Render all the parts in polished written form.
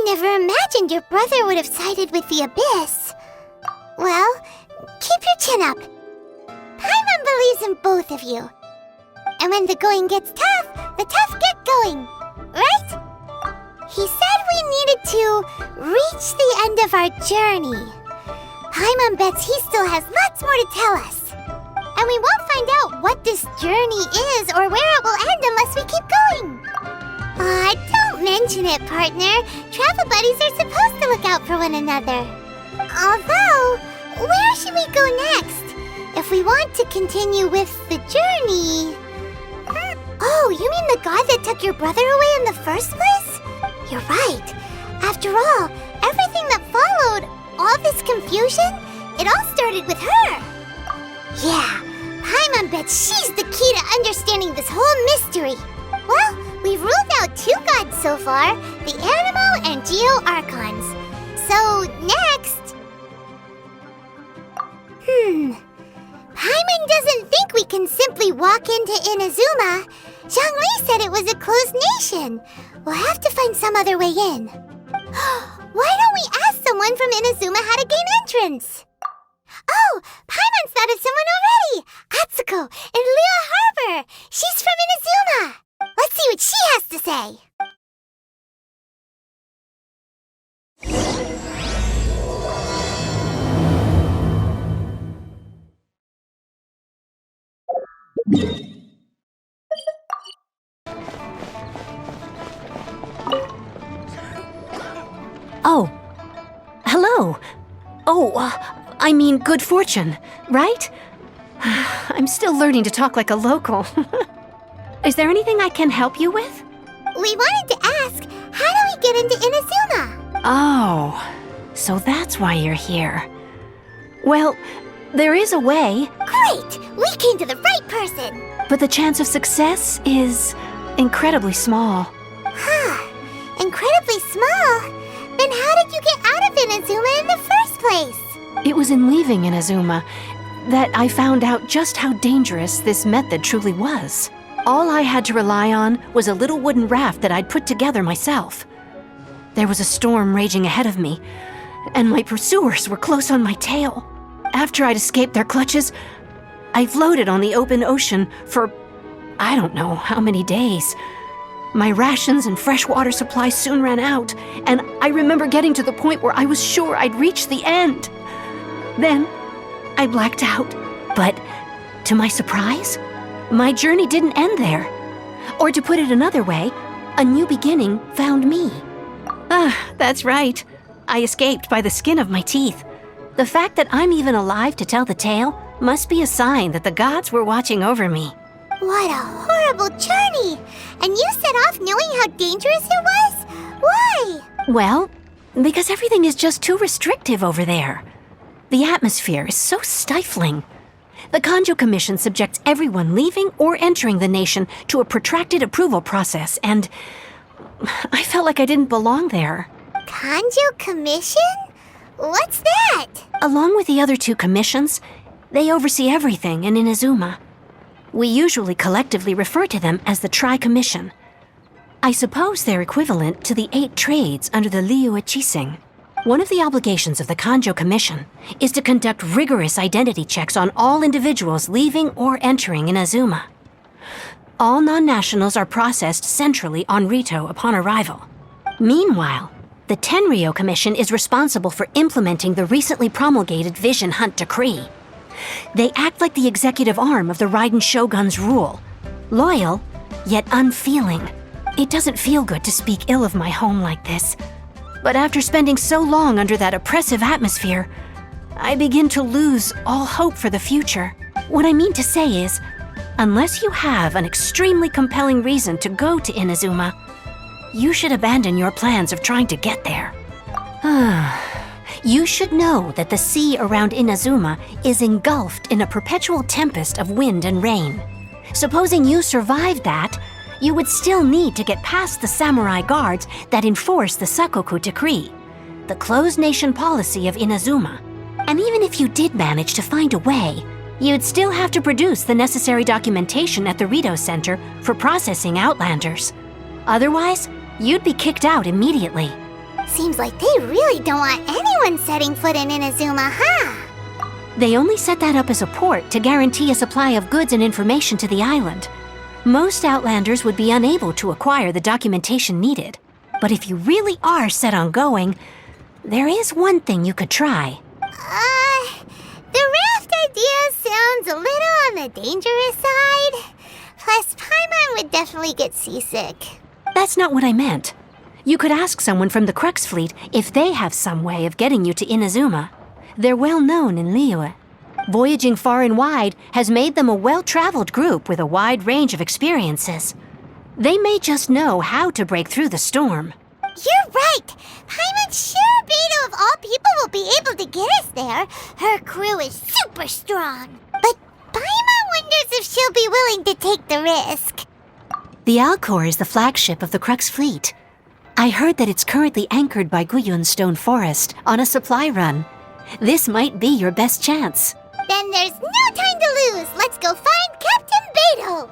never imagined your brother would have sided with the Abyss. Well, keep your chin up. Paimon believes in both of you. And when the going gets tough, the tough get going, right? He said we needed to reach the end of our journey. Paimon bets he still has lots more to tell us. And we won't find out what this journey is or where it will end unless we keep going. Aw, don't mention it, partner. Travel buddies are supposed to look out for one another. Although, where should we go next? If we want to continue with the journey... Oh, you mean the god that took your brother away in the first place? You're right. After all, everything that followed, all this confusion, it all started with her. Yeah, Paimon bets she's the key to understanding this whole mystery. Well, we've ruled out 2 gods so far, the Animo and Geo Archons. So, next... Paimon doesn't think we can simply walk into Inazuma. Zhongli said it was a closed nation. We'll have to find some other way in. Why don't we ask someone from Inazuma how to gain entrance? Oh, Paimon's thought of someone already! Atsuko in Liyue Harbor! She's from Inazuma! Let's see what she has to say! Oh, hello. I mean good fortune, right? I'm still learning to talk like a local. Is there anything I can help you with? We wanted to ask, how do we get into Inazuma? Oh, so that's why you're here. Well, there is a way. Great! We came to the right person! But the chance of success is incredibly small. Incredibly small? Then how did you get out of Inazuma in the first place? It was in leaving Inazuma that I found out just how dangerous this method truly was. All I had to rely on was a little wooden raft that I'd put together myself. There was a storm raging ahead of me, and my pursuers were close on my tail. After I'd escaped their clutches, I floated on the open ocean for I don't know how many days. My rations and fresh water supply soon ran out, and I remember getting to the point where I was sure I'd reached the end. Then, I blacked out. But, to my surprise, my journey didn't end there. Or to put it another way, a new beginning found me. That's right. I escaped by the skin of my teeth. The fact that I'm even alive to tell the tale must be a sign that the gods were watching over me. What a horrible journey! And you set off knowing how dangerous it was? Why? Well, because everything is just too restrictive over there. The atmosphere is so stifling. The Kanjo Commission subjects everyone leaving or entering the nation to a protracted approval process, and I felt like I didn't belong there. Kanjo Commission? What's that? Along with the other 2 commissions, they oversee everything in Inazuma. We usually collectively refer to them as the Tri-Commission. I suppose they're equivalent to the 8 trades under the Liyue Chising. One of the obligations of the Kanjo Commission is to conduct rigorous identity checks on all individuals leaving or entering Inazuma. All non-nationals are processed centrally on Rito upon arrival. Meanwhile, the Tenryo Commission is responsible for implementing the recently promulgated Vision Hunt Decree. They act like the executive arm of the Raiden Shogun's rule. Loyal, yet unfeeling. It doesn't feel good to speak ill of my home like this. But after spending so long under that oppressive atmosphere, I begin to lose all hope for the future. What I mean to say is, unless you have an extremely compelling reason to go to Inazuma, you should abandon your plans of trying to get there. You should know that the sea around Inazuma is engulfed in a perpetual tempest of wind and rain. Supposing you survived that, you would still need to get past the samurai guards that enforce the Sakoku Decree, the closed nation policy of Inazuma. And even if you did manage to find a way, you'd still have to produce the necessary documentation at the Rito Center for processing Outlanders. Otherwise, you'd be kicked out immediately. Seems like they really don't want anyone setting foot in Inazuma, huh? They only set that up as a port to guarantee a supply of goods and information to the island. Most Outlanders would be unable to acquire the documentation needed. But if you really are set on going, there is one thing you could try. The raft idea sounds a little on the dangerous side. Plus, Paimon would definitely get seasick. That's not what I meant. You could ask someone from the Crux fleet if they have some way of getting you to Inazuma. They're well known in Liyue. Voyaging far and wide has made them a well-traveled group with a wide range of experiences. They may just know how to break through the storm. You're right! Paimon sure Beto of all people will be able to get us there. Her crew is super strong. But Paimon wonders if she'll be willing to take the risk. The Alcor is the flagship of the Crux fleet. I heard that it's currently anchored by Guyun Stone Forest on a supply run. This might be your best chance. Then there's no time to lose. Let's go find Captain Beto.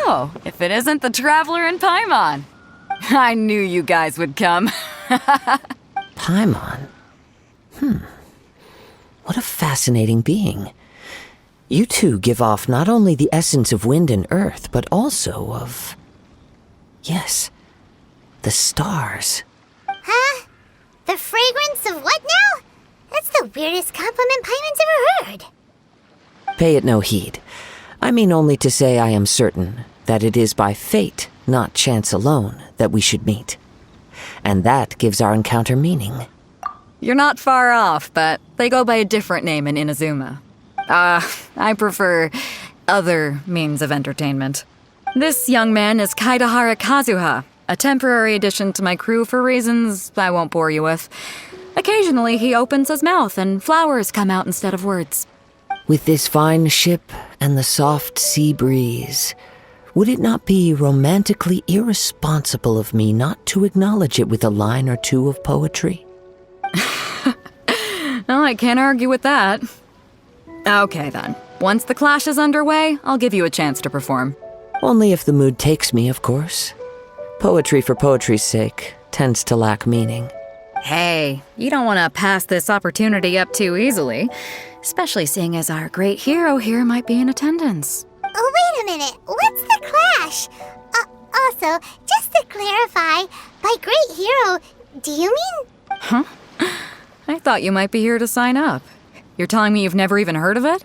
Oh, if it isn't the Traveler and Paimon. I knew you guys would come. Paimon? What a fascinating being. You two give off not only the essence of wind and earth, but also of... yes, the stars. Huh? The fragrance of what now? That's the weirdest compliment Paimon's ever heard. Pay it no heed. I mean only to say I am certain that it is by fate, not chance alone, that we should meet. And that gives our encounter meaning. You're not far off, but they go by a different name in Inazuma. I prefer other means of entertainment. This young man is Kaidahara Kazuha, a temporary addition to my crew for reasons I won't bore you with. Occasionally he opens his mouth and flowers come out instead of words. With this fine ship and the soft sea breeze, would it not be romantically irresponsible of me not to acknowledge it with a line or two of poetry? Oh, I can't argue with that. Okay then. Once the clash is underway, I'll give you a chance to perform. Only if the mood takes me, of course. Poetry for poetry's sake tends to lack meaning. Hey, you don't want to pass this opportunity up too easily, especially seeing as our great hero here might be in attendance. Oh, wait a minute. What's the clash? Also, just to clarify, by great hero, do you mean? Huh? I thought you might be here to sign up. You're telling me you've never even heard of it?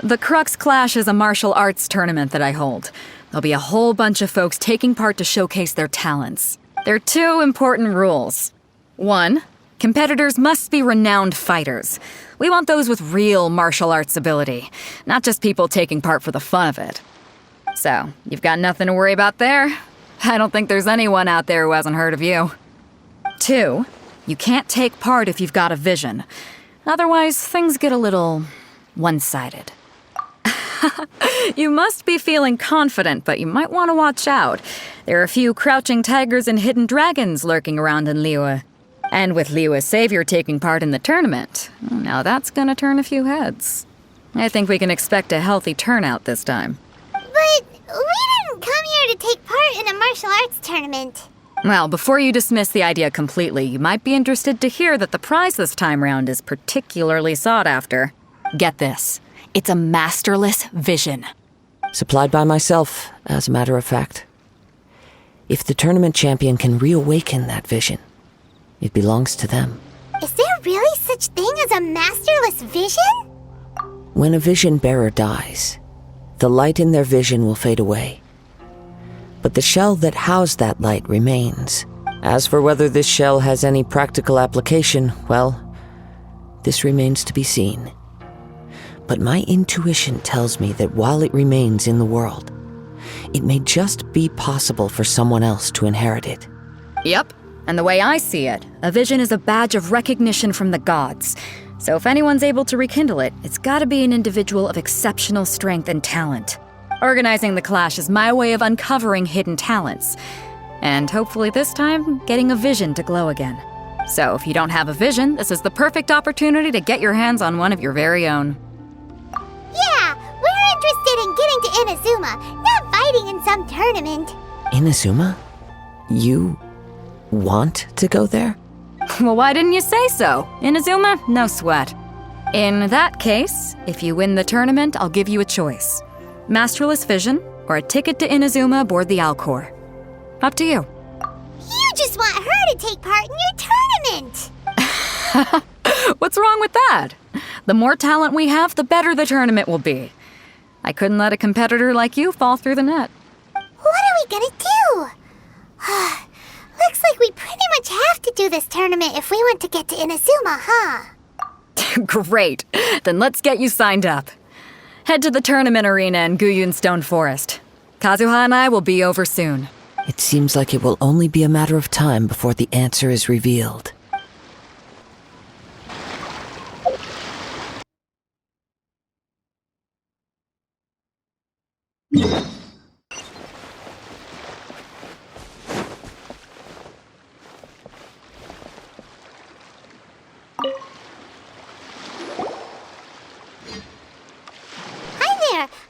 The Crux Clash is a martial arts tournament that I hold. There'll be a whole bunch of folks taking part to showcase their talents. There are 2 important rules. 1, competitors must be renowned fighters. We want those with real martial arts ability, not just people taking part for the fun of it. So, you've got nothing to worry about there. I don't think there's anyone out there who hasn't heard of you. 2, you can't take part if you've got a vision. Otherwise, things get a little one-sided. You must be feeling confident, but you might want to watch out. There are a few crouching tigers and hidden dragons lurking around in Liyue. And with Liyue's savior taking part in the tournament, now that's gonna turn a few heads. I think we can expect a healthy turnout this time. But we didn't come here to take part in a martial arts tournament. Well, before you dismiss the idea completely, you might be interested to hear that the prize this time round is particularly sought after. Get this. It's a masterless vision. Supplied by myself, as a matter of fact. If the tournament champion can reawaken that vision, it belongs to them. Is there really such thing as a masterless vision? When a vision bearer dies, the light in their vision will fade away. But the shell that housed that light remains. As for whether this shell has any practical application, well, this remains to be seen. But my intuition tells me that while it remains in the world, it may just be possible for someone else to inherit it. Yep. And the way I see it, a vision is a badge of recognition from the gods. So if anyone's able to rekindle it, it's gotta be an individual of exceptional strength and talent. Organizing the clash is my way of uncovering hidden talents. And hopefully this time, getting a vision to glow again. So if you don't have a vision, this is the perfect opportunity to get your hands on one of your very own. Yeah, we're interested in getting to Inazuma, not fighting in some tournament. Inazuma? You want to go there? Well, why didn't you say so? Inazuma? No sweat. In that case, if you win the tournament, I'll give you a choice. Masterless Vision, or a ticket to Inazuma aboard the Alcor. Up to you. You just want her to take part in your tournament! What's wrong with that? The more talent we have, the better the tournament will be. I couldn't let a competitor like you fall through the net. What are we gonna do? Looks like we pretty much have to do this tournament if we want to get to Inazuma, huh? Great. Then let's get you signed up. Head to the tournament arena in Guyun Stone Forest. Kazuha and I will be over soon. It seems like it will only be a matter of time before the answer is revealed.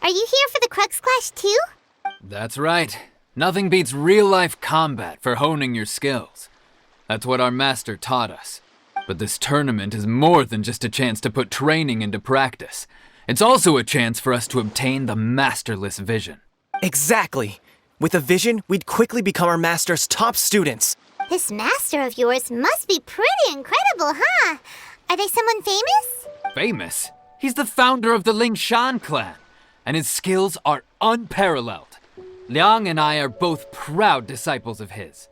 Are you here for the Crux Clash too? That's right. Nothing beats real-life combat for honing your skills. That's what our master taught us. But this tournament is more than just a chance to put training into practice. It's also a chance for us to obtain the masterless vision. Exactly. With a vision, we'd quickly become our master's top students. This master of yours must be pretty incredible, huh? Are they someone famous? Famous? He's the founder of the Lingshan clan, and his skills are unparalleled. Liang and I are both proud disciples of his.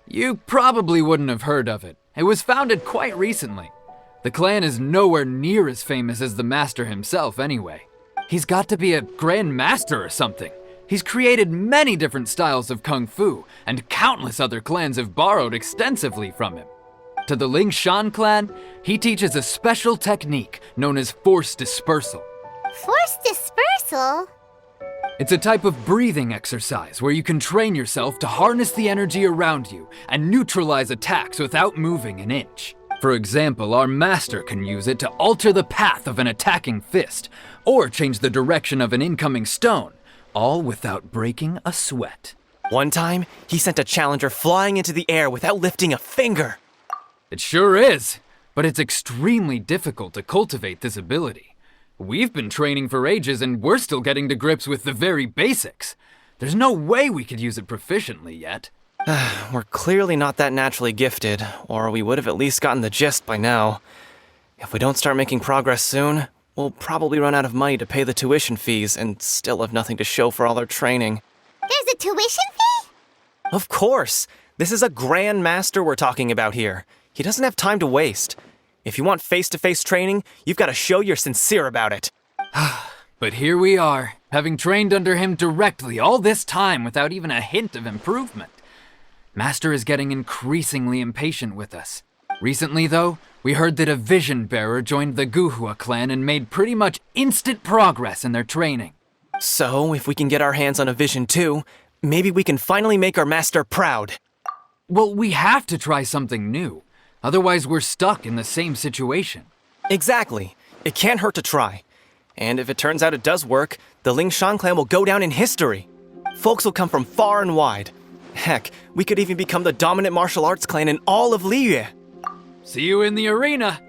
You probably wouldn't have heard of it. It was founded quite recently. The clan is nowhere near as famous as the master himself anyway. He's got to be a grand master or something. He's created many different styles of kung fu, and countless other clans have borrowed extensively from him. To the Lingshan clan, he teaches a special technique known as force dispersal. Force dispersal? It's a type of breathing exercise where you can train yourself to harness the energy around you and neutralize attacks without moving an inch. For example, our master can use it to alter the path of an attacking fist, or change the direction of an incoming stone, all without breaking a sweat. One time, he sent a challenger flying into the air without lifting a finger. It sure is, but it's extremely difficult to cultivate this ability. We've been training for ages and we're still getting to grips with the very basics. There's no way we could use it proficiently yet. We're clearly not that naturally gifted, or we would have at least gotten the gist by now. If we don't start making progress soon, we'll probably run out of money to pay the tuition fees and still have nothing to show for all our training. There's a tuition fee? Of course! This is a Grand Master we're talking about here. He doesn't have time to waste. If you want face-to-face training, you've got to show you're sincere about it. But here we are, having trained under him directly all this time without even a hint of improvement. Master is getting increasingly impatient with us. Recently, though, we heard that a Vision Bearer joined the Guhua clan and made pretty much instant progress in their training. So, if we can get our hands on a Vision too, maybe we can finally make our master proud. Well, we have to try something new. Otherwise, we're stuck in the same situation. Exactly. It can't hurt to try. And if it turns out it does work, the Lingshan clan will go down in history. Folks will come from far and wide. Heck, we could even become the dominant martial arts clan in all of Liyue. See you in the arena!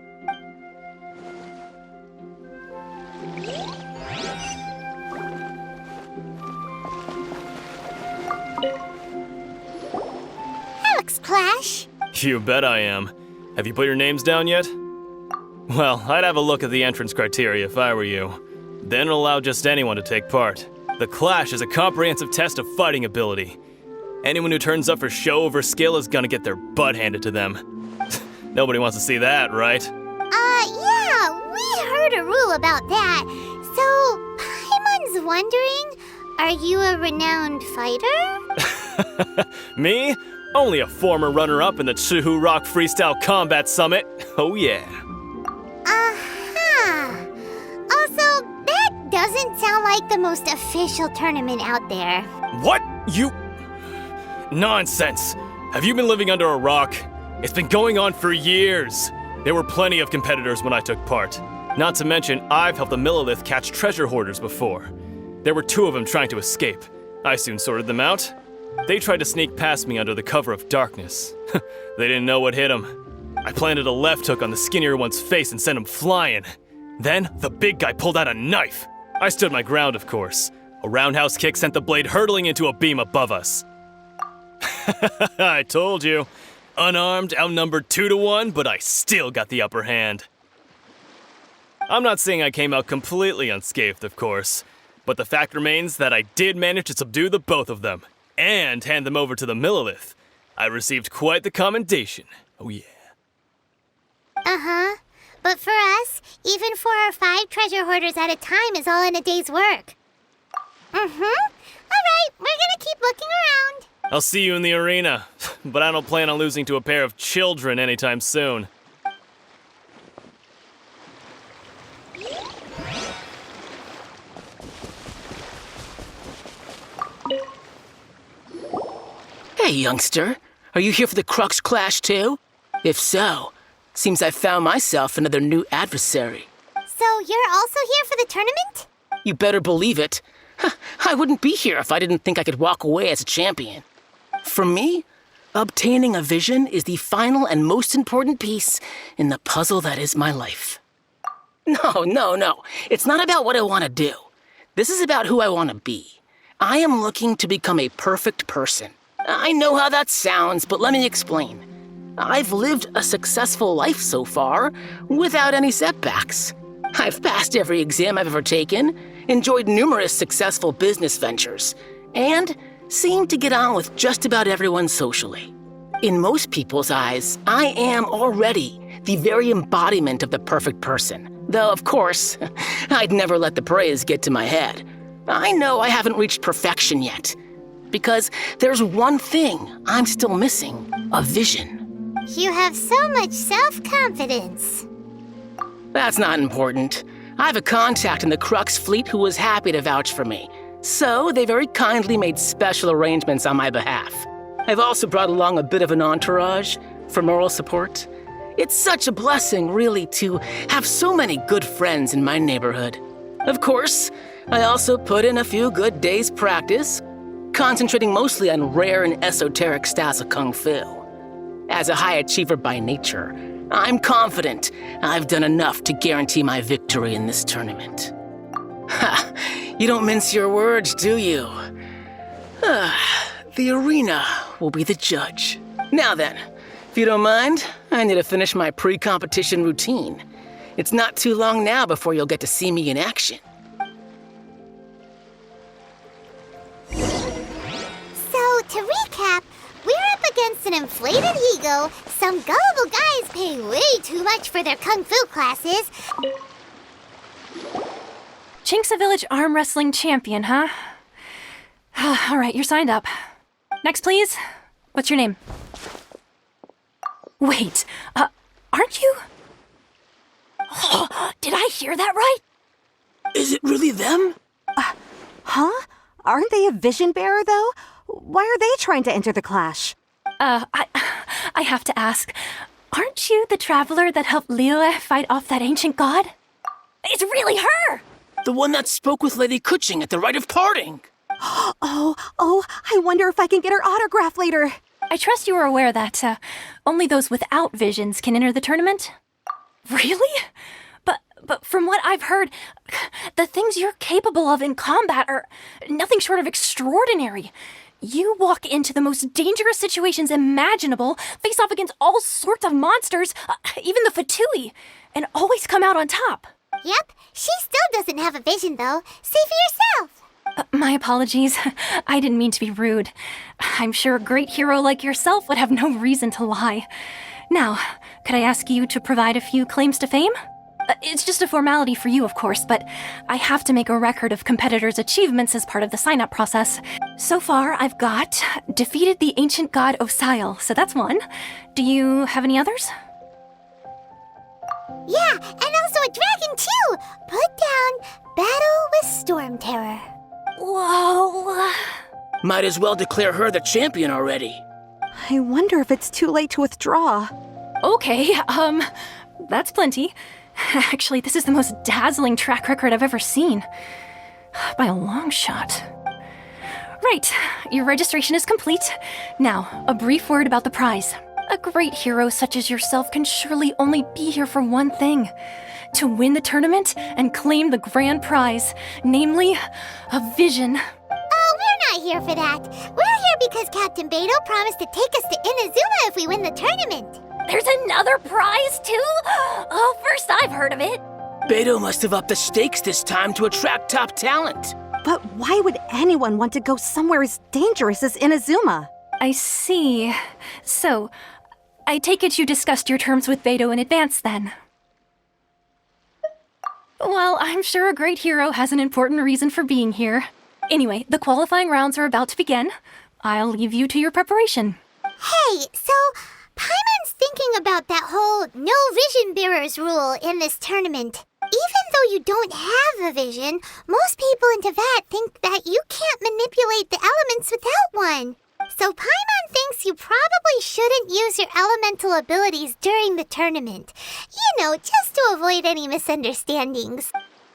Crux Clash. You bet I am. Have you put your names down yet? Well, I'd have a look at the entrance criteria if I were you. Then allow just anyone to take part. The Clash is a comprehensive test of fighting ability. Anyone who turns up for show over skill is gonna get their butt handed to them. Nobody wants to see that, right? Yeah, we heard a rule about that. So, Paimon's wondering, are you a renowned fighter? Me? Only a former runner-up in the Chihu Rock Freestyle Combat Summit. Oh yeah. Also, that doesn't sound like the most official tournament out there. What? You... Nonsense. Have you been living under a rock? It's been going on for years. There were plenty of competitors when I took part. Not to mention, I've helped the Millilith catch treasure hoarders before. There were 2 of them trying to escape. I soon sorted them out. They tried to sneak past me under the cover of darkness. They didn't know what hit them. I planted a left hook on the skinnier one's face and sent him flying. Then, the big guy pulled out a knife. I stood my ground, of course. A roundhouse kick sent the blade hurtling into a beam above us. I told you. Unarmed, outnumbered 2-1, but I still got the upper hand. I'm not saying I came out completely unscathed, of course, but the fact remains that I did manage to subdue the both of them, and hand them over to the Millilith. I received quite the commendation. Oh yeah. But for us, even 4 or 5 treasure hoarders at a time is all in a day's work. Alright, we're gonna keep looking around. I'll see you in the arena, but I don't plan on losing to a pair of children anytime soon. Hey, youngster. Are you here for the Crux Clash too? If so, seems I found myself another new adversary. So you're also here for the tournament? You better believe it. I wouldn't be here if I didn't think I could walk away as a champion. For me, obtaining a vision is the final and most important piece in the puzzle that is my life. No. It's not about what I want to do. This is about who I want to be. I am looking to become a perfect person. I know how that sounds, but let me explain. I've lived a successful life so far, without any setbacks. I've passed every exam I've ever taken, enjoyed numerous successful business ventures, and seemed to get on with just about everyone socially. In most people's eyes, I am already the very embodiment of the perfect person. Though, of course, I'd never let the praise get to my head. I know I haven't reached perfection yet, because there's one thing I'm still missing, a vision. You have so much self-confidence. That's not important. I have a contact in the Crux fleet who was happy to vouch for me, so they very kindly made special arrangements on my behalf. I've also brought along a bit of an entourage for moral support. It's such a blessing, really, to have so many good friends in my neighborhood. Of course, I also put in a few good days' practice, concentrating mostly on rare and esoteric styles of Kung Fu. As a high achiever by nature, I'm confident I've done enough to guarantee my victory in this tournament. Ha! You don't mince your words, do you? The arena will be the judge. Now then, if you don't mind, I need to finish my pre-competition routine. It's not too long now before you'll get to see me in action. So, to recap, we're up against an inflated ego, some gullible guys pay way too much for their kung fu classes. Chink's a village arm wrestling champion, huh? All right, you're signed up. Next, please. What's your name? Wait, aren't you? Did I hear that right? Is it really them? Huh? Aren't they a vision bearer, though? Why are they trying to enter the clash? I have to ask, aren't you the traveler that helped Liyue fight off that ancient god? It's really her! The one that spoke with Lady Kuching at the rite of parting. Oh, I wonder if I can get her autograph later. I trust you are aware that only those without visions can enter the tournament? Really? But from what I've heard, the things you're capable of in combat are nothing short of extraordinary. You walk into the most dangerous situations imaginable, face off against all sorts of monsters, even the Fatui, and always come out on top. Yep, she still doesn't have a vision, though. See for yourself. My apologies. I didn't mean to be rude. I'm sure a great hero like yourself would have no reason to lie. Now, could I ask you to provide a few claims to fame? It's just a formality for you, of course, but I have to make a record of competitors' achievements as part of the sign-up process. So far, I've got defeated the ancient god Osail, so that's one. Do you have any others? Yeah, and also a dragon, too! Put down Battle with Storm Terror. Whoa. Might as well declare her the champion already. I wonder if it's too late to withdraw. Okay, that's plenty. Actually, this is the most dazzling track record I've ever seen. By a long shot. Right, your registration is complete. Now, a brief word about the prize. A great hero such as yourself can surely only be here for one thing. To win the tournament and claim the grand prize, namely, a vision. Oh, we're not here for that. We're here because Captain Beidou promised to take us to Inazuma if we win the tournament. There's another prize, too? Oh, first I've heard of it. Beidou must have upped the stakes this time to attract top talent. But why would anyone want to go somewhere as dangerous as Inazuma? I see. So, I take it you discussed your terms with Beidou in advance, then? Well, I'm sure a great hero has an important reason for being here. Anyway, the qualifying rounds are about to begin. I'll leave you to your preparation. Hey, so Paimon's thinking about that whole no vision bearers rule in this tournament. Even though you don't have a vision, most people in Teyvat think that you can't manipulate the elements without one. So Paimon thinks you probably shouldn't use your elemental abilities during the tournament. You know, just to avoid any misunderstandings.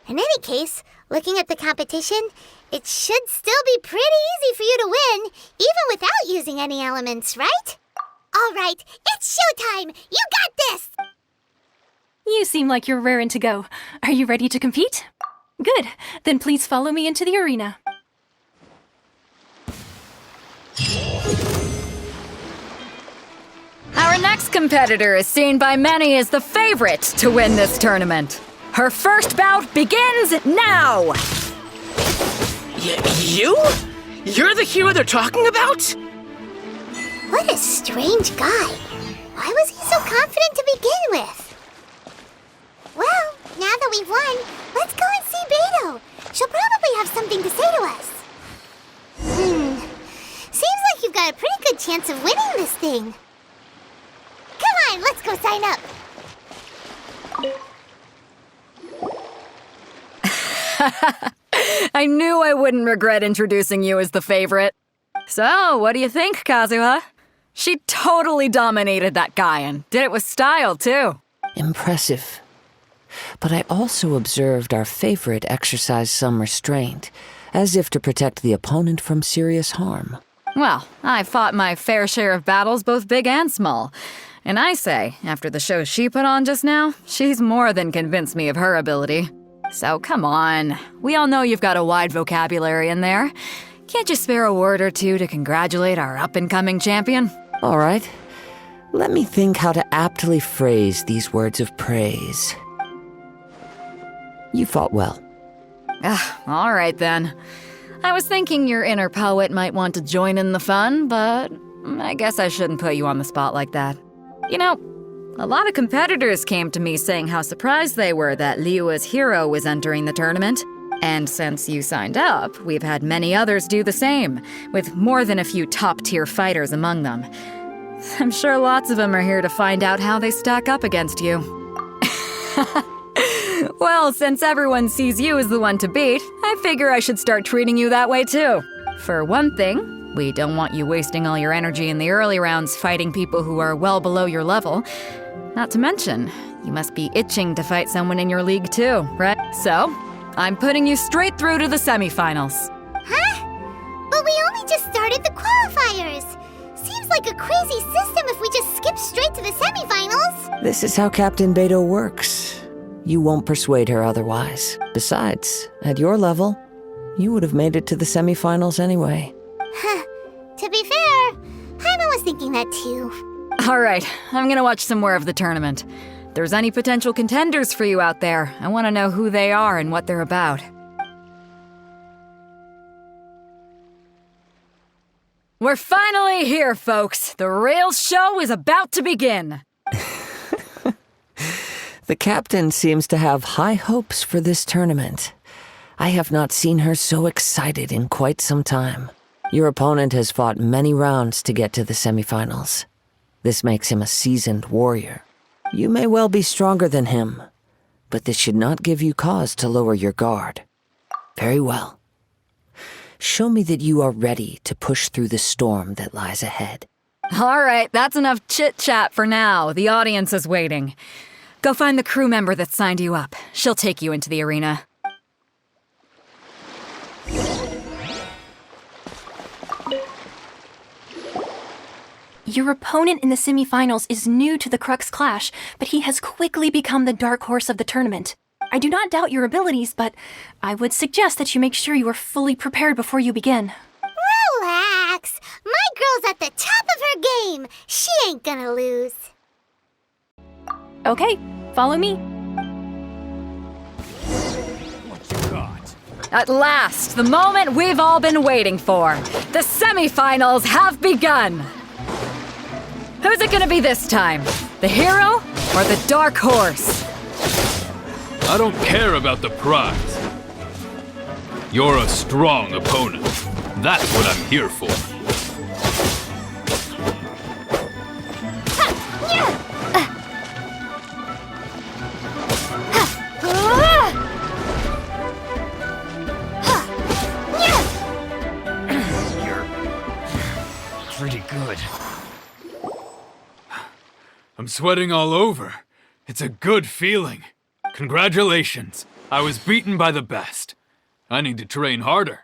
In any case, looking at the competition, it should still be pretty easy for you to win, even without using any elements, right? All right, it's showtime! You got this! You seem like you're raring to go. Are you ready to compete? Good. Then please follow me into the arena. Our next competitor is seen by many as the favorite to win this tournament. Her first bout begins now! You? You're the hero they're talking about? What a strange guy. Why was he so confident to begin with? Well, now that we've won, let's go and see Beidou. She'll probably have something to say to us. Seems like you've got a pretty good chance of winning this thing. Come on, let's go sign up. I knew I wouldn't regret introducing you as the favorite. So, what do you think, Kazuha? She totally dominated that guy and did it with style, too. Impressive. But I also observed our favorite exercise some restraint, as if to protect the opponent from serious harm. Well, I've fought my fair share of battles, both big and small. And I say, after the show she put on just now, she's more than convinced me of her ability. So come on, we all know you've got a wide vocabulary in there. Can't you spare a word or two to congratulate our up-and-coming champion? All right. Let me think how to aptly phrase these words of praise. You fought well. All right then. I was thinking your inner poet might want to join in the fun, but I guess I shouldn't put you on the spot like that. You know, a lot of competitors came to me saying how surprised they were that Liyue's hero was entering the tournament. And since you signed up, we've had many others do the same, with more than a few top-tier fighters among them. I'm sure lots of them are here to find out how they stack up against you. Well, since everyone sees you as the one to beat, I figure I should start treating you that way too. For one thing, we don't want you wasting all your energy in the early rounds fighting people who are well below your level. Not to mention, you must be itching to fight someone in your league too, right? So, I'm putting you straight through to the semifinals. Huh? But we only just started the qualifiers. Seems like a crazy system if we just skip straight to the semifinals. This is how Captain Beto works. You won't persuade her otherwise. Besides, at your level, you would have made it to the semifinals anyway. To be fair, Paimon was thinking that too. All right, I'm gonna watch some more of the tournament. If there's any potential contenders for you out there, I want to know who they are and what they're about. We're finally here, folks. The real show is about to begin. The captain seems to have high hopes for this tournament. I have not seen her so excited in quite some time. Your opponent has fought many rounds to get to the semifinals. This makes him a seasoned warrior. You may well be stronger than him, but this should not give you cause to lower your guard. Very well. Show me that you are ready to push through the storm that lies ahead. All right, that's enough chit-chat for now. The audience is waiting. Go find the crew member that signed you up. She'll take you into the arena. Your opponent in the semifinals is new to the Crux Clash, but he has quickly become the dark horse of the tournament. I do not doubt your abilities, but I would suggest that you make sure you are fully prepared before you begin. Relax. My girl's at the top of her game. She ain't gonna lose. Okay, follow me. At last, the moment we've all been waiting for. The semifinals have begun. Who's it gonna be this time? The hero or the dark horse? I don't care about the prize. You're a strong opponent. That's what I'm here for. Pretty good. I'm sweating all over. It's a good feeling. Congratulations. I was beaten by the best. I need to train harder.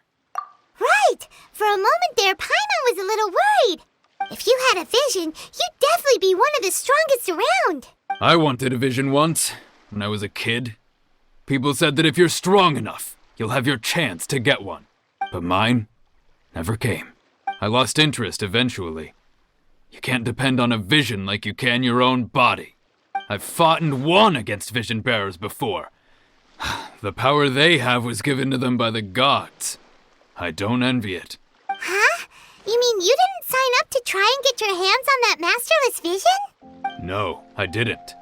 Right. For a moment there, Paimon was a little worried. If you had a vision, you'd definitely be one of the strongest around. I wanted a vision once, when I was a kid. People said that if you're strong enough, you'll have your chance to get one. But mine never came. I lost interest eventually. You can't depend on a vision like you can your own body. I've fought and won against vision bearers before. The power they have was given to them by the gods. I don't envy it. Huh? You mean you didn't sign up to try and get your hands on that masterless vision? No, I didn't.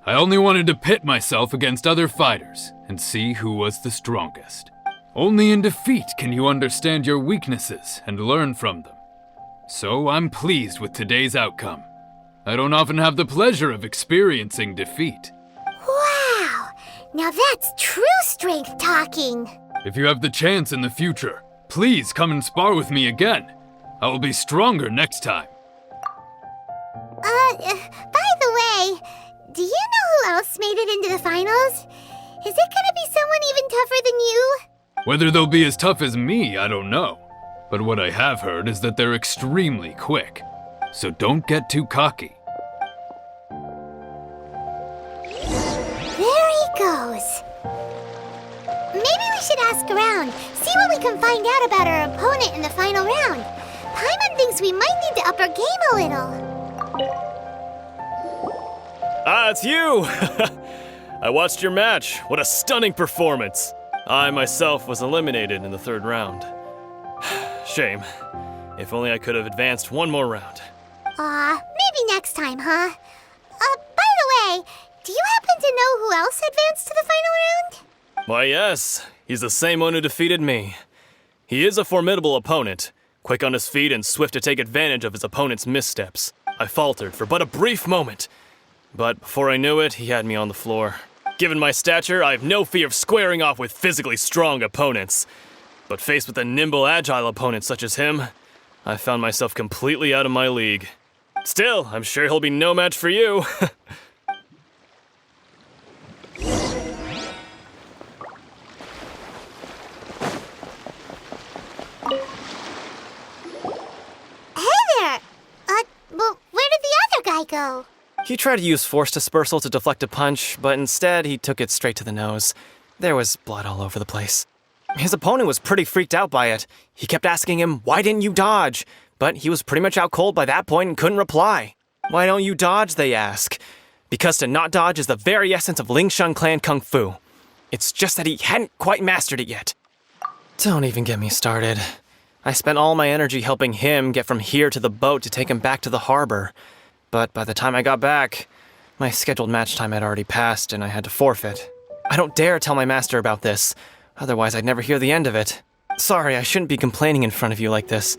I only wanted to pit myself against other fighters and see who was the strongest. Only in defeat can you understand your weaknesses and learn from them. So I'm pleased with today's outcome. I don't often have the pleasure of experiencing defeat. Wow! Now that's true strength talking. If you have the chance in the future, please come and spar with me again. I will be stronger next time. By the way, do you know who else made it into the finals? Is it gonna be someone even tougher than you? Whether they'll be as tough as me, I don't know. But what I have heard is that they're extremely quick. So don't get too cocky. There he goes. Maybe we should ask around, see what we can find out about our opponent in the final round. Paimon thinks we might need to up our game a little. Ah, it's you! I watched your match. What a stunning performance. I myself was eliminated in the third round. Shame. If only I could have advanced one more round. Maybe next time, huh? By the way, do you happen to know who else advanced to the final round? Why, yes. He's the same one who defeated me. He is a formidable opponent, quick on his feet and swift to take advantage of his opponent's missteps. I faltered for but a brief moment, but before I knew it, he had me on the floor. Given my stature, I have no fear of squaring off with physically strong opponents. But faced with a nimble, agile opponent such as him, I found myself completely out of my league. Still, I'm sure he'll be no match for you. Well, where did the other guy go? He tried to use force dispersal to deflect a punch, but instead he took it straight to the nose. There was blood all over the place. His opponent was pretty freaked out by it. He kept asking him, "Why didn't you dodge?" But he was pretty much out cold by that point and couldn't reply. "Why don't you dodge?" they ask. Because to not dodge is the very essence of Lingshan clan kung fu. It's just that he hadn't quite mastered it yet. Don't even get me started. I spent all my energy helping him get from here to the boat to take him back to the harbor. But by the time I got back, my scheduled match time had already passed and I had to forfeit. I don't dare tell my master about this, otherwise I'd never hear the end of it. Sorry, I shouldn't be complaining in front of you like this.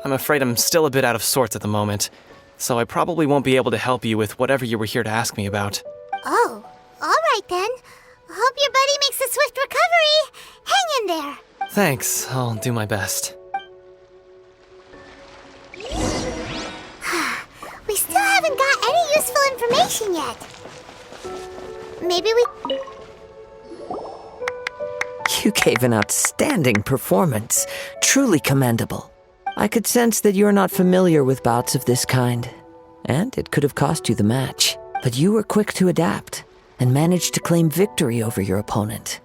I'm afraid I'm still a bit out of sorts at the moment, so I probably won't be able to help you with whatever you were here to ask me about. Oh, all right then. Hope your buddy makes a swift recovery. Hang in there. Thanks, I'll do my best. We still haven't got any useful information yet. Maybe we... You gave an outstanding performance. Truly commendable. I could sense that you're not familiar with bouts of this kind, and it could have cost you the match. But you were quick to adapt and managed to claim victory over your opponent.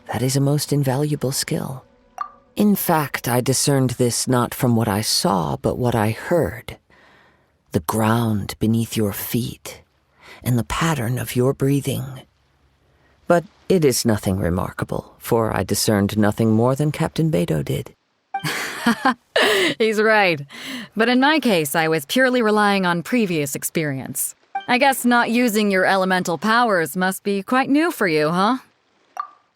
That is a most invaluable skill. In fact, I discerned this not from what I saw, but what I heard. The ground beneath your feet, and the pattern of your breathing. But it is nothing remarkable, for I discerned nothing more than Captain Beidou did. He's right. But in my case, I was purely relying on previous experience. I guess not using your elemental powers must be quite new for you, huh?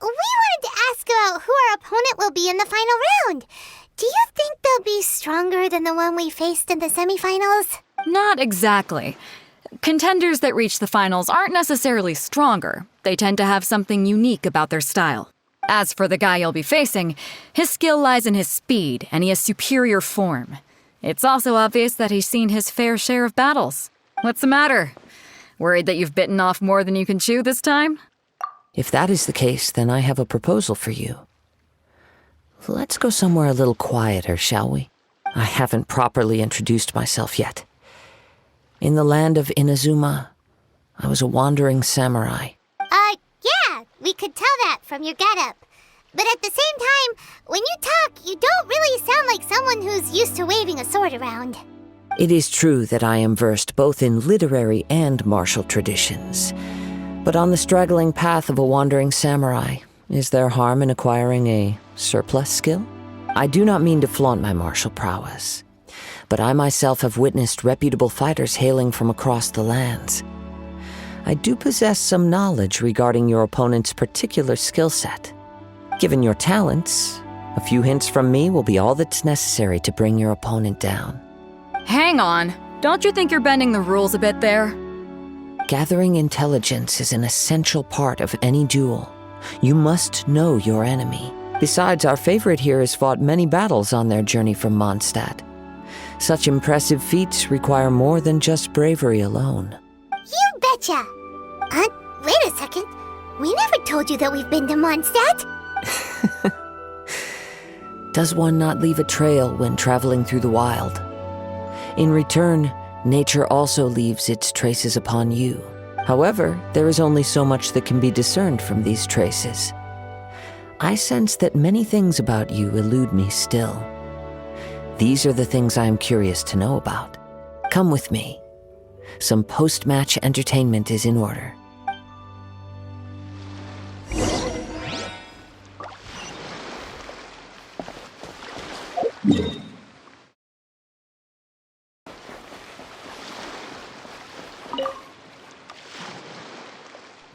We wanted to ask about who our opponent will be in the final round. Do you think they'll be stronger than the one we faced in the semifinals? Not exactly. Contenders that reach the finals aren't necessarily stronger. They tend to have something unique about their style. As for the guy you'll be facing, his skill lies in his speed, and he has superior form. It's also obvious that he's seen his fair share of battles. What's the matter? Worried that you've bitten off more than you can chew this time? If that is the case, then I have a proposal for you. Let's go somewhere a little quieter, shall we? I haven't properly introduced myself yet. In the land of Inazuma, I was a wandering samurai. Yeah, we could tell that from your getup. But at the same time, when you talk, you don't really sound like someone who's used to waving a sword around. It is true that I am versed both in literary and martial traditions. But on the straggling path of a wandering samurai, is there harm in acquiring a surplus skill? I do not mean to flaunt my martial prowess, but I myself have witnessed reputable fighters hailing from across the lands. I do possess some knowledge regarding your opponent's particular skill set. Given your talents, a few hints from me will be all that's necessary to bring your opponent down. Hang on. Don't you think you're bending the rules a bit there? Gathering intelligence is an essential part of any duel. You must know your enemy. Besides, our favorite here has fought many battles on their journey from Mondstadt. Such impressive feats require more than just bravery alone. You betcha! Wait a second. We never told you that we've been to Mondstadt. Does one not leave a trail when traveling through the wild? In return, nature also leaves its traces upon you. However, there is only so much that can be discerned from these traces. I sense that many things about you elude me still. These are the things I am curious to know about. Come with me. Some post-match entertainment is in order.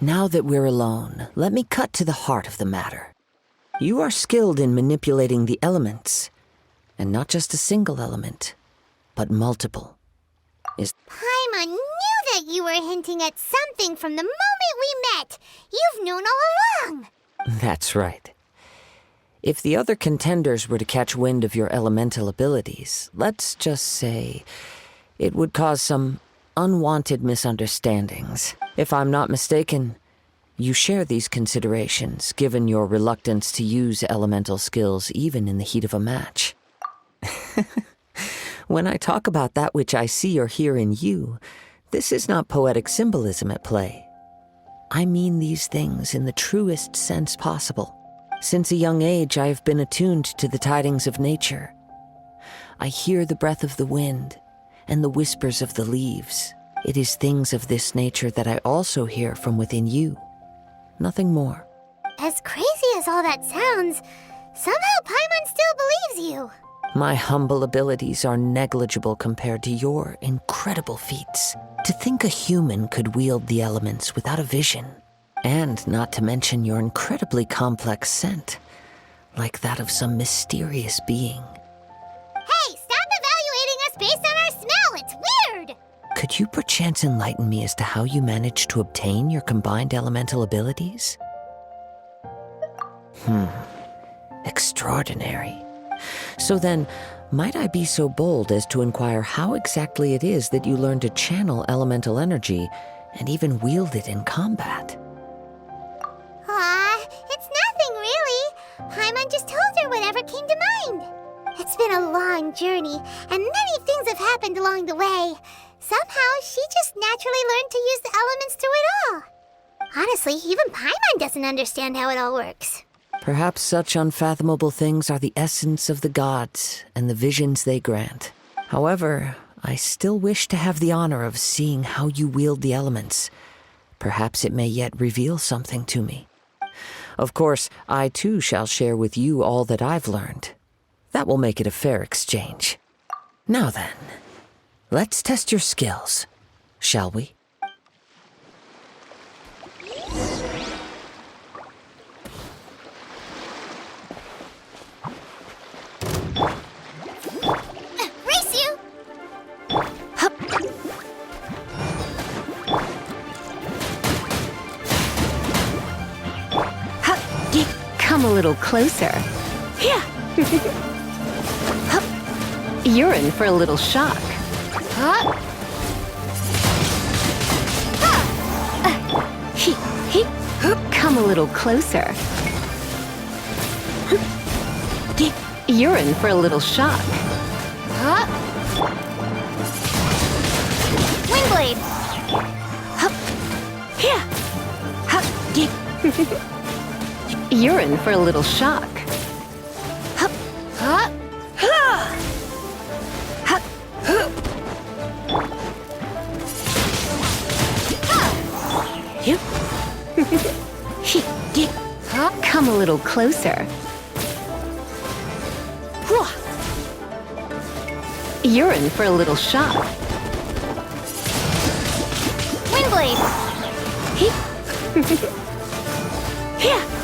Now that we're alone, let me cut to the heart of the matter. You are skilled in manipulating the elements, and not just a single element, but multiple. Paimon knew that you were hinting at something from the moment we met. You've known all along. That's right. If the other contenders were to catch wind of your elemental abilities, let's just say it would cause some unwanted misunderstandings. If I'm not mistaken, you share these considerations, given your reluctance to use elemental skills even in the heat of a match. When I talk about that which I see or hear in you, this is not poetic symbolism at play. I mean these things in the truest sense possible. Since a young age, I have been attuned to the tidings of nature. I hear the breath of the wind and the whispers of the leaves. It is things of this nature that I also hear from within you. Nothing more. As crazy as all that sounds, somehow Paimon still believes you. My humble abilities are negligible compared to your incredible feats. To think a human could wield the elements without a vision, and not to mention your incredibly complex scent, like that of some mysterious being. Hey, stop evaluating us based on our smell! It's weird! Could you perchance enlighten me as to how you managed to obtain your combined elemental abilities? Extraordinary. So then, might I be so bold as to inquire how exactly it is that you learned to channel elemental energy and even wield it in combat? It's nothing really. Paimon just told her whatever came to mind. It's been a long journey, and many things have happened along the way. Somehow, she just naturally learned to use the elements through it all. Honestly, even Paimon doesn't understand how it all works. Perhaps such unfathomable things are the essence of the gods and the visions they grant. However, I still wish to have the honor of seeing how you wield the elements. Perhaps it may yet reveal something to me. Of course, I too shall share with you all that I've learned. That will make it a fair exchange. Now then, let's test your skills, shall we? Race you! Come a little closer. Yeah. You're in for a little shock. Come a little closer. You're in for a little shock. Wingblade! You're in for a little shock. Come a little closer. You're in for a little shock. Wingblade!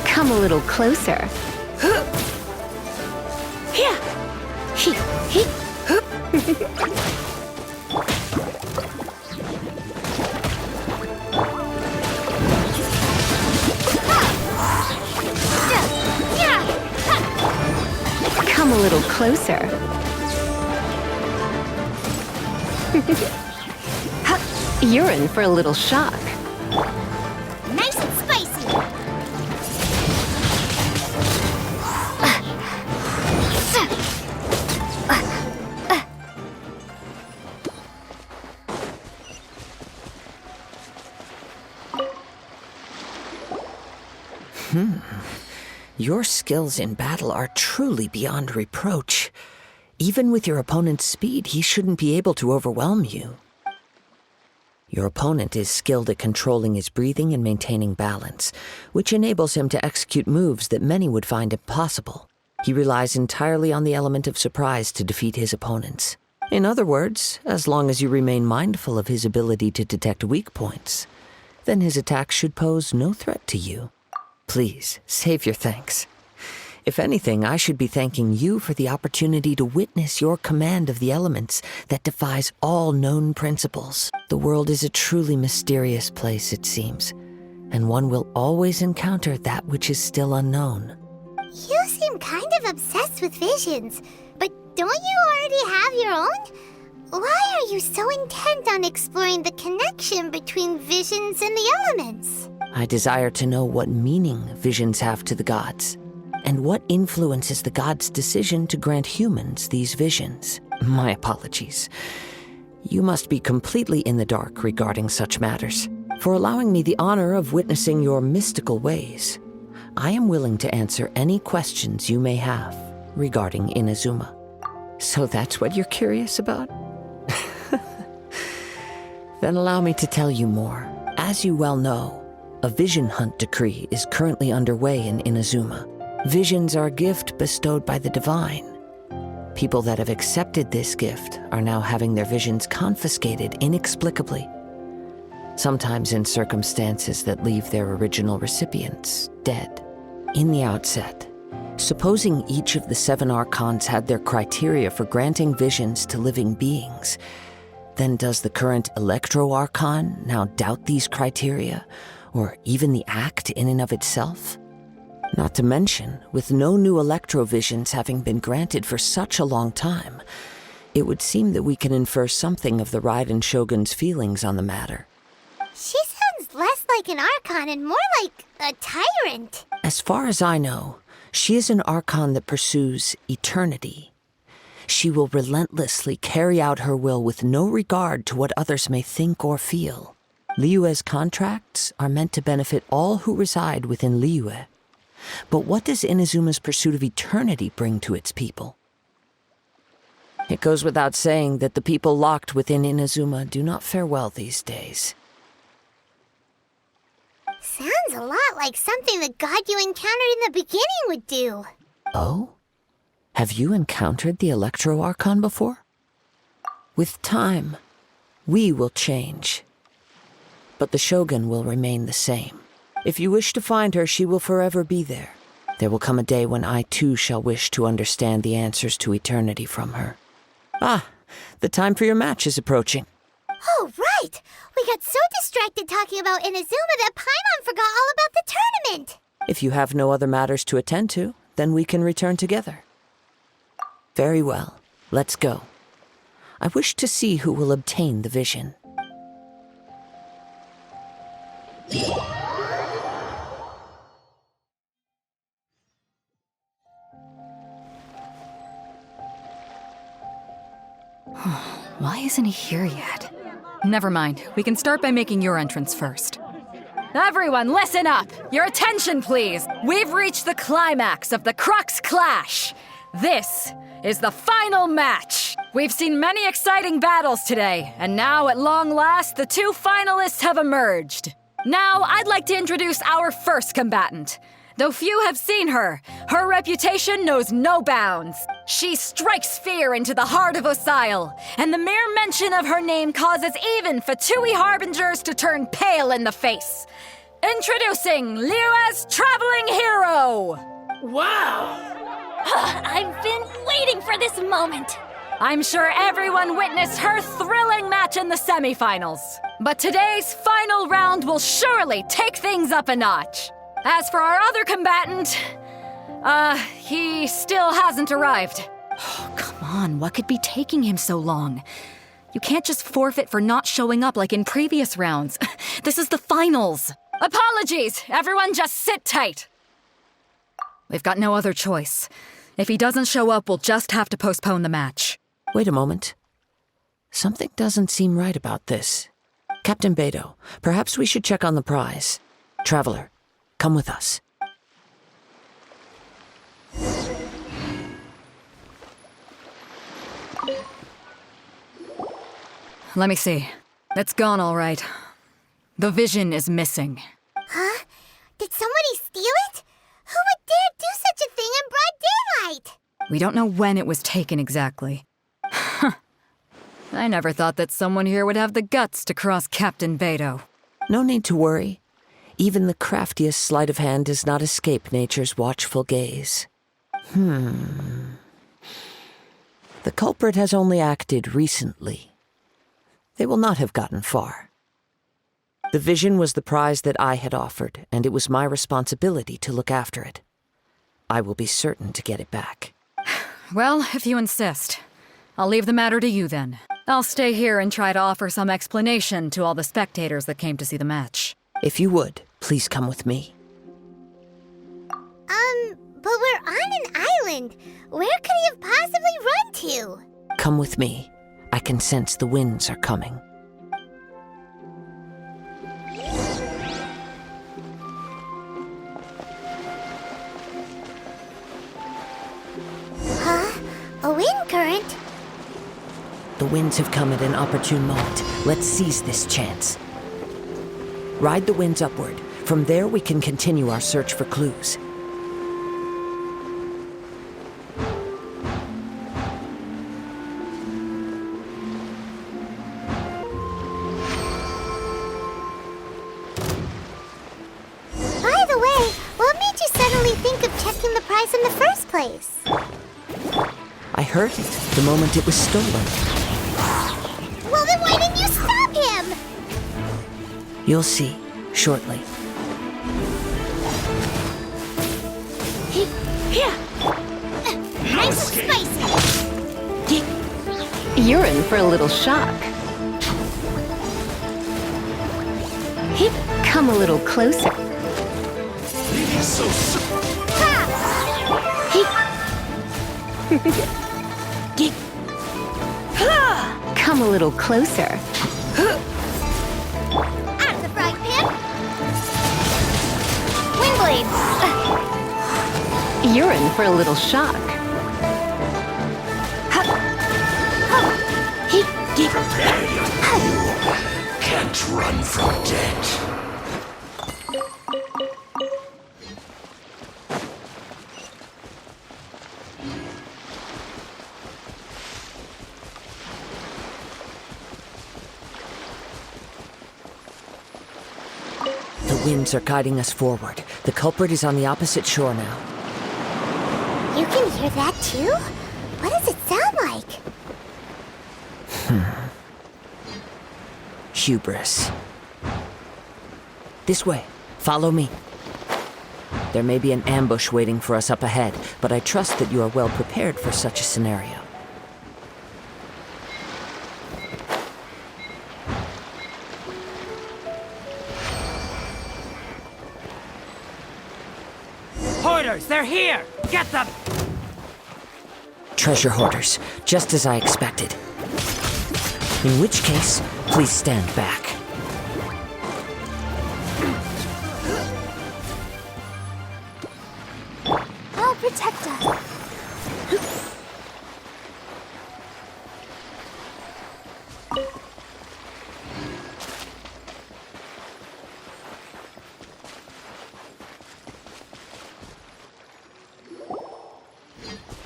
Come a little closer. Come a little closer. You're in for a little shock. Nice and spicy! Your skills in battle are truly beyond reproach. Even with your opponent's speed, he shouldn't be able to overwhelm you. Your opponent is skilled at controlling his breathing and maintaining balance, which enables him to execute moves that many would find impossible. He relies entirely on the element of surprise to defeat his opponents. In other words, as long as you remain mindful of his ability to detect weak points, then his attacks should pose no threat to you. Please, save your thanks. If anything, I should be thanking you for the opportunity to witness your command of the elements that defies all known principles. The world is a truly mysterious place, it seems, and one will always encounter that which is still unknown. You seem kind of obsessed with visions, but don't you already have your own? Why are you so intent on exploring the connection between visions and the elements? I desire to know what meaning visions have to the gods, and what influences the gods' decision to grant humans these visions. My apologies. You must be completely in the dark regarding such matters. For allowing me the honor of witnessing your mystical ways, I am willing to answer any questions you may have regarding Inazuma. So that's what you're curious about? Then allow me to tell you more. As you well know, a vision hunt decree is currently underway in Inazuma. Visions are a gift bestowed by the divine. People that have accepted this gift are now having their visions confiscated inexplicably, sometimes in circumstances that leave their original recipients dead. In the outset, supposing each of the 7 archons had their criteria for granting visions to living beings, then does the current Electro-Archon now doubt these criteria, or even the act in and of itself? Not to mention, with no new Electro-Visions having been granted for such a long time, it would seem that we can infer something of the Raiden Shogun's feelings on the matter. She sounds less like an Archon and more like a tyrant. As far as I know, she is an Archon that pursues eternity. She will relentlessly carry out her will with no regard to what others may think or feel. Liyue's contracts are meant to benefit all who reside within Liyue. But what does Inazuma's pursuit of eternity bring to its people? It goes without saying that the people locked within Inazuma do not fare well these days. Sounds a lot like something the god you encountered in the beginning would do. Oh? Have you encountered the Electro-Archon before? With time, we will change. But the Shogun will remain the same. If you wish to find her, she will forever be there. There will come a day when I too shall wish to understand the answers to eternity from her. Ah, the time for your match is approaching. Oh, right! We got so distracted talking about Inazuma that Paimon forgot all about the tournament! If you have no other matters to attend to, then we can return together. Very well, let's go. I wish to see who will obtain the vision. Why isn't he here yet? Never mind. We can start by making your entrance first. Everyone, listen up! Your attention, please! We've reached the climax of the Crux Clash! This is the final match! We've seen many exciting battles today, and now, at long last, the 2 finalists have emerged. Now, I'd like to introduce our first combatant. Though few have seen her, her reputation knows no bounds. She strikes fear into the heart of Osile, and the mere mention of her name causes even Fatui Harbingers to turn pale in the face. Introducing Liyue's traveling hero! Wow! I've been waiting for this moment. I'm sure everyone witnessed her thrilling match in the semifinals. But today's final round will surely take things up a notch. As for our other combatant, he still hasn't arrived. Oh, come on, what could be taking him so long? You can't just forfeit for not showing up like in previous rounds. This is the finals. Apologies! Everyone just sit tight. We've got no other choice. If he doesn't show up, we'll just have to postpone the match. Wait a moment. Something doesn't seem right about this. Captain Beto, perhaps we should check on the prize. Traveler, come with us. Let me see. It's gone all right. The vision is missing. Huh? Did somebody steal it? Who would dare do such a thing in broad daylight? We don't know when it was taken exactly. I never thought that someone here would have the guts to cross Captain Beto. No need to worry. Even the craftiest sleight of hand does not escape nature's watchful gaze. The culprit has only acted recently. They will not have gotten far. The vision was the prize that I had offered, and it was my responsibility to look after it. I will be certain to get it back. Well, if you insist. I'll leave the matter to you then. I'll stay here and try to offer some explanation to all the spectators that came to see the match. If you would, please come with me. But we're on an island. Where could he have possibly run to? Come with me. I can sense the winds are coming. Huh? A wind current? The winds have come at an opportune moment. Let's seize this chance. Ride the winds upward. From there, we can continue our search for clues. By the way, what made you suddenly think of checking the prize in the first place? I heard it the moment it was stolen. Well, then why didn't you stop him? You'll see, shortly. Nice and spicy. You're in for a little shock. Come a little closer. Come a little closer. Out of the frying pan. Wind blades. You're in for a little shock. Can't run from death. The winds are guiding us forward. The culprit is on the opposite shore now. You can hear that too? What does it sound like? Hubris. This way. Follow me. There may be an ambush waiting for us up ahead, but I trust that you are well prepared for such a scenario. Hoarders, they're here! Get them! Treasure hoarders, just as I expected. In which case, please stand back. I'll protect us.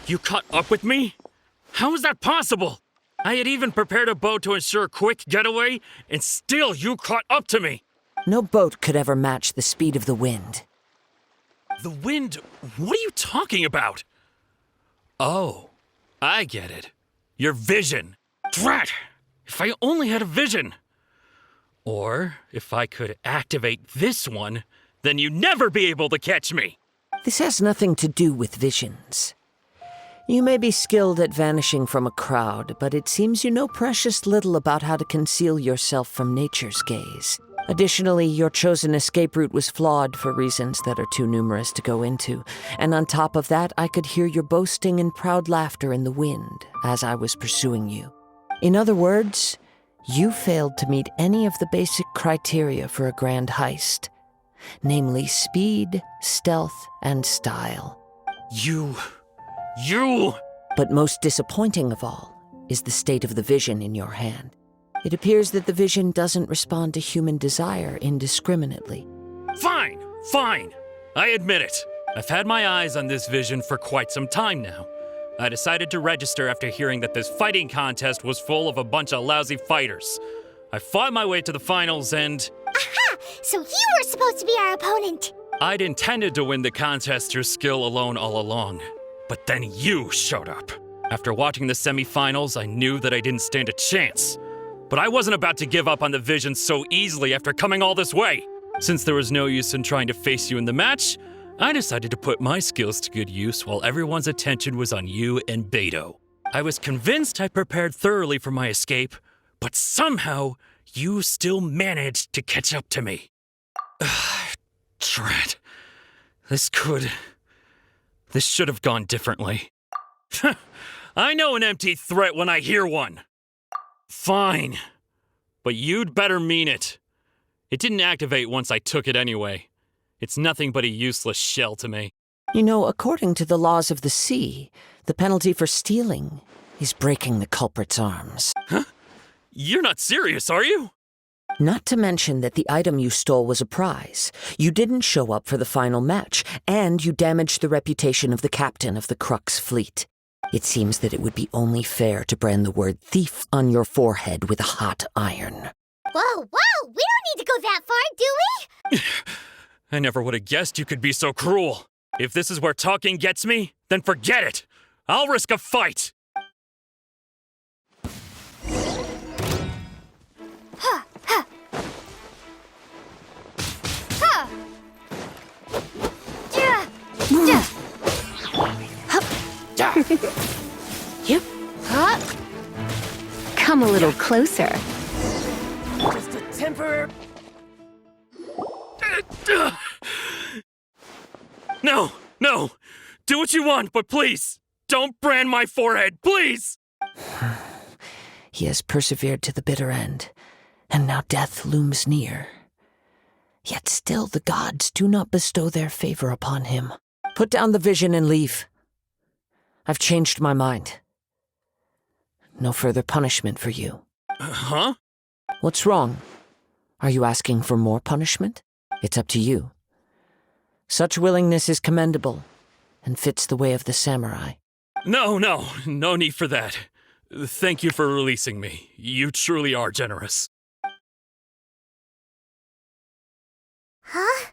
You caught up with me? How is that possible? I had even prepared a boat to ensure a quick getaway, and still you caught up to me. No boat could ever match the speed of the wind. The wind? What are you talking about? Oh, I get it. Your vision. Drat! If I only had a vision. Or if I could activate this one, then you'd never be able to catch me. This has nothing to do with visions. You may be skilled at vanishing from a crowd, but it seems you know precious little about how to conceal yourself from nature's gaze. Additionally, your chosen escape route was flawed for reasons that are too numerous to go into. And on top of that, I could hear your boasting and proud laughter in the wind as I was pursuing you. In other words, you failed to meet any of the basic criteria for a grand heist. Namely, speed, stealth, and style. You... But most disappointing of all is the state of the vision in your hand. It appears that the vision doesn't respond to human desire indiscriminately. Fine, fine. I admit it. I've had my eyes on this vision for quite some time now. I decided to register after hearing that this fighting contest was full of a bunch of lousy fighters. I fought my way to the finals and... Aha! So you were supposed to be our opponent! I'd intended to win the contest through skill alone all along. But then you showed up. After watching the semifinals, I knew that I didn't stand a chance. But I wasn't about to give up on the vision so easily after coming all this way. Since there was no use in trying to face you in the match, I decided to put my skills to good use while everyone's attention was on you and Beto. I was convinced I prepared thoroughly for my escape, but somehow you still managed to catch up to me. Drat. This should have gone differently. I know an empty threat when I hear one. Fine. But you'd better mean it. It didn't activate once I took it anyway. It's nothing but a useless shell to me. You know, according to the laws of the sea, the penalty for stealing is breaking the culprit's arms. Huh? You're not serious, are you? Not to mention that the item you stole was a prize. You didn't show up for the final match, and you damaged the reputation of the captain of the Crux fleet. It seems that it would be only fair to brand the word thief on your forehead with a hot iron. Whoa, whoa! We don't need to go that far, do we? I never would have guessed you could be so cruel. If this is where talking gets me, then forget it. I'll risk a fight. Come a little closer. Just a temporary... No, no. Do what you want, but please, don't brand my forehead, please! He has persevered to the bitter end, and now death looms near. Yet still the gods do not bestow their favor upon him. Put down the vision and leave. I've changed my mind. No further punishment for you. Huh? What's wrong? Are you asking for more punishment? It's up to you. Such willingness is commendable, and fits the way of the samurai. No need for that. Thank you for releasing me. You truly are generous. Huh?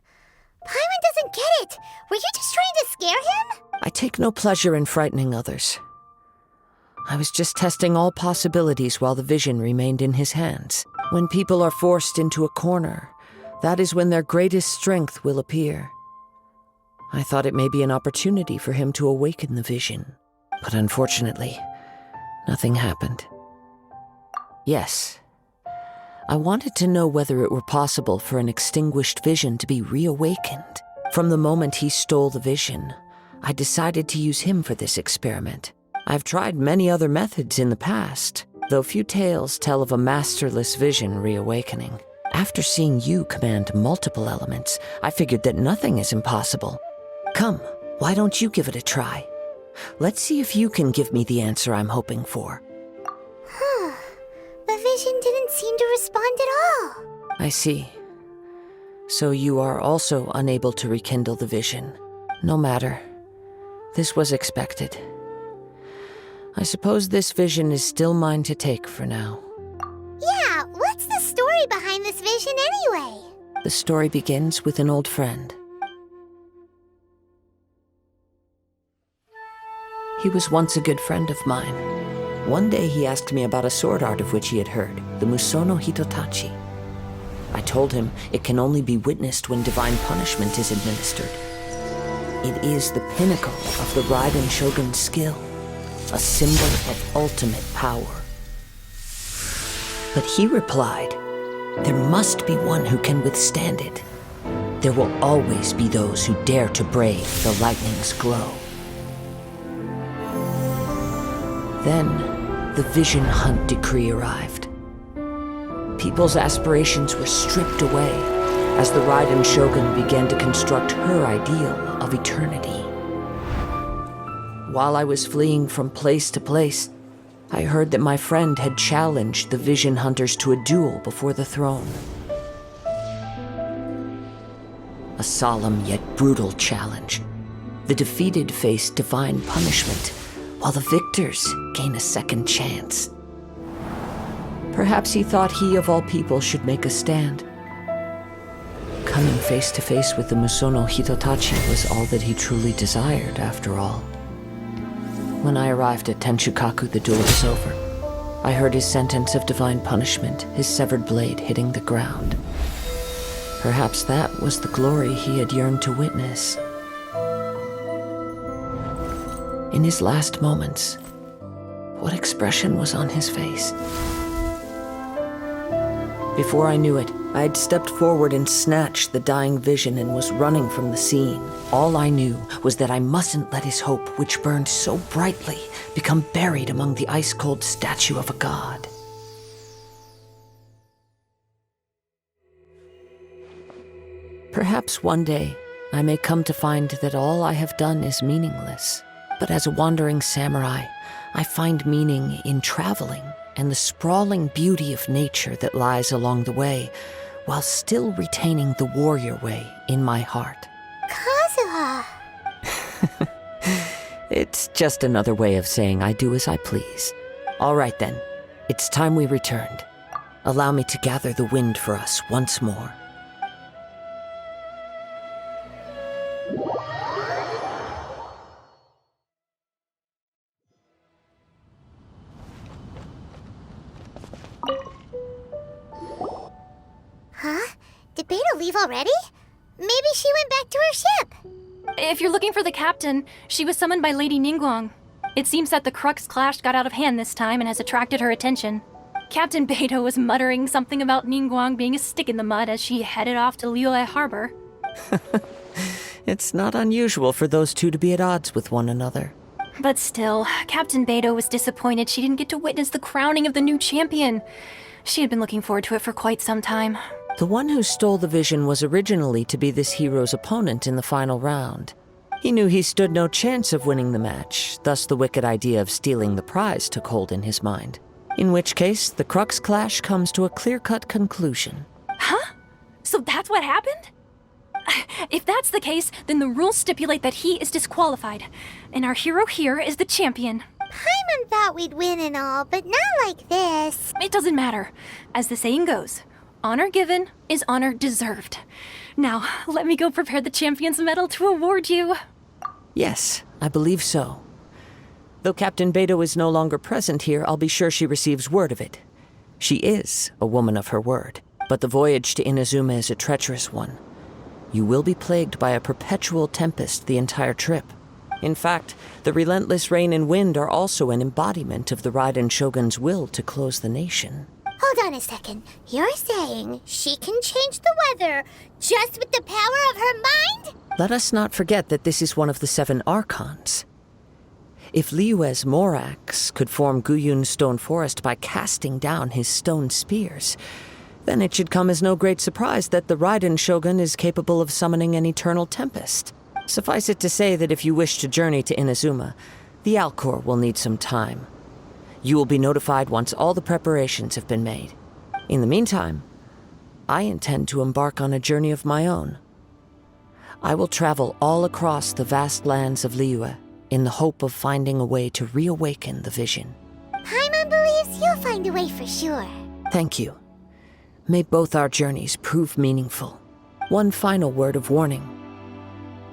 Paimon doesn't get it. Were you just trying to scare him? I take no pleasure in frightening others. I was just testing all possibilities while the vision remained in his hands. When people are forced into a corner, that is when their greatest strength will appear. I thought it may be an opportunity for him to awaken the vision, but unfortunately, nothing happened. Yes, I wanted to know whether it were possible for an extinguished vision to be reawakened. From the moment he stole the vision, I decided to use him for this experiment. I've tried many other methods in the past, though few tales tell of a masterless vision reawakening. After seeing you command multiple elements, I figured that nothing is impossible. Come, why don't you give it a try? Let's see if you can give me the answer I'm hoping for. The vision didn't seem to respond at all. I see. So you are also unable to rekindle the vision. No matter. This was expected. I suppose this vision is still mine to take for now. Yeah, what's the story behind this vision anyway? The story begins with an old friend. He was once a good friend of mine. One day he asked me about a sword art of which he had heard, the Musono Hitotachi. I told him it can only be witnessed when divine punishment is administered. It is the pinnacle of the Raiden Shogun's skill, a symbol of ultimate power. But he replied, there must be one who can withstand it. There will always be those who dare to brave the lightning's glow. Then, the Vision Hunt decree arrived. People's aspirations were stripped away as the Raiden Shogun began to construct her ideal of eternity. While I was fleeing from place to place, I heard that my friend had challenged the Vision Hunters to a duel before the throne. A solemn yet brutal challenge. The defeated face divine punishment, while the victors gain a second chance. Perhaps he thought he of all people should make a stand. Coming face to face with the Musono Hitotachi was all that he truly desired, after all. When I arrived at Tenshukaku, the duel was over. I heard his sentence of divine punishment, his severed blade hitting the ground. Perhaps that was the glory he had yearned to witness. In his last moments, what expression was on his face? Before I knew it, I had stepped forward and snatched the dying vision and was running from the scene. All I knew was that I mustn't let his hope, which burned so brightly, become buried among the ice-cold statue of a god. Perhaps one day, I may come to find that all I have done is meaningless. But as a wandering samurai, I find meaning in traveling and the sprawling beauty of nature that lies along the way, while still retaining the warrior way in my heart. Kazuha! It's just another way of saying I do as I please. All right then, it's time we returned. Allow me to gather the wind for us once more. Huh? Did Beta leave already? Maybe she went back to her ship. If you're looking for the captain, she was summoned by Lady Ningguang. It seems that the Crux Clash got out of hand this time and has attracted her attention. Captain Beto was muttering something about Ningguang being a stick in the mud as she headed off to Liyue Harbor. It's not unusual for those two to be at odds with one another. But still, Captain Beto was disappointed she didn't get to witness the crowning of the new champion. She had been looking forward to it for quite some time. The one who stole the vision was originally to be this hero's opponent in the final round. He knew he stood no chance of winning the match, thus the wicked idea of stealing the prize took hold in his mind. In which case, the Crux Clash comes to a clear-cut conclusion. Huh? So that's what happened? If that's the case, then the rules stipulate that he is disqualified, and our hero here is the champion. Paimon thought we'd win and all, but not like this. It doesn't matter. As the saying goes, honor given is honor deserved. Now, let me go prepare the champion's medal to award you. Yes, I believe so. Though Captain Beto is no longer present here, I'll be sure she receives word of it. She is a woman of her word, but the voyage to Inazuma is a treacherous one. You will be plagued by a perpetual tempest the entire trip. In fact, the relentless rain and wind are also an embodiment of the Raiden Shogun's will to close the nation. Hold on a second. You're saying she can change the weather just with the power of her mind? Let us not forget that this is one of the 7 Archons. If Liyue's Morax could form Guyun's stone forest by casting down his stone spears, then it should come as no great surprise that the Raiden Shogun is capable of summoning an eternal tempest. Suffice it to say that if you wish to journey to Inazuma, the Alcor will need some time. You will be notified once all the preparations have been made. In the meantime, I intend to embark on a journey of my own. I will travel all across the vast lands of Liyue in the hope of finding a way to reawaken the vision. Paimon believes you'll find a way for sure. Thank you. May both our journeys prove meaningful. One final word of warning.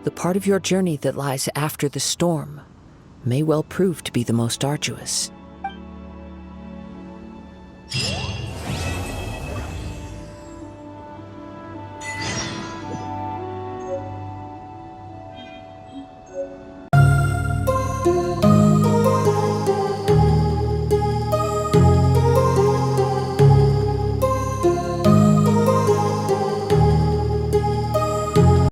The part of your journey that lies after the storm may well prove to be the most arduous.